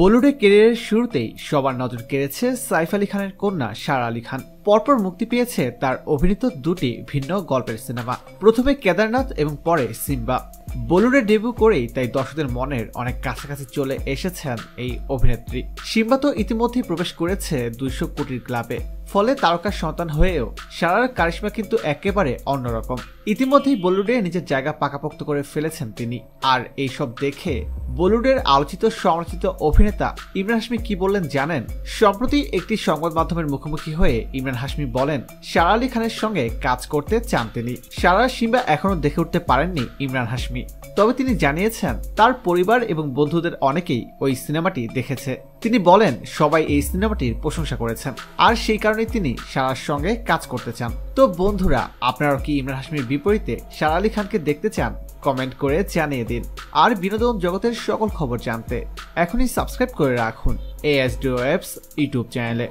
বলিউডে ক্যারিয়ারের শুরুতেই সবার নজর কেড়েছে সাইফ আলী খানের কন্যা সারা আলী খান। পরপর মুক্তি পেয়েছে তার অভিনীত দুটি ভিন্ন গল্পের সিনেমা, প্রথমে কেদারনাথ এবং পরে সিম্বা। বলিউডে ডেবিউ করেই তাই দর্শকদের মনের অনেক কাছাকাছি চলে এসেছেন এই অভিনেত্রী। সিম্বা তো ইতিমধ্যেই প্রবেশ করেছে 200 কোটির ক্লাবে, ফলে তারকার সন্তান হয়েও সারার কারিশমা কিন্তু একেবারে অন্যরকম। ইতিমধ্যেই বলিউডে নিজের জায়গা পাকাপোক্ত করে ফেলেছেন তিনি। আর এইসব দেখে বলিউডের আলোচিত সমালোচিত অভিনেতা ইমরান হাশমি কি বললেন জানেন? সম্প্রতি একটি সংবাদ মাধ্যমের মুখোমুখি হয়ে ইমরান হাশমি বলেন সারা আলী খানের সঙ্গে কাজ করতে চান তিনি। সারা সিম্বা এখনো দেখে উঠতে পারেননি ইমরান হাশমি, তবে তিনি জানিয়েছেন তার পরিবার এবং বন্ধুদের অনেকেই ওই সিনেমাটি দেখেছে। তিনি বলেন সবাই এই সিনেমাটির প্রশংসা করেছেন, আর সেই কারণে তিনি সারার সঙ্গে কাজ করতে চান। তো বন্ধুরা, আপনারা কি ইমরান হাশমির বিপরীতে সারা আলী খানকে দেখতে চান? কমেন্ট করে জানিয়ে দিন। আর বিনোদন জগতের সকল খবর জানতে এখনই সাবস্ক্রাইব করে রাখুন ASDO Apps ইউটিউব চ্যানেলে।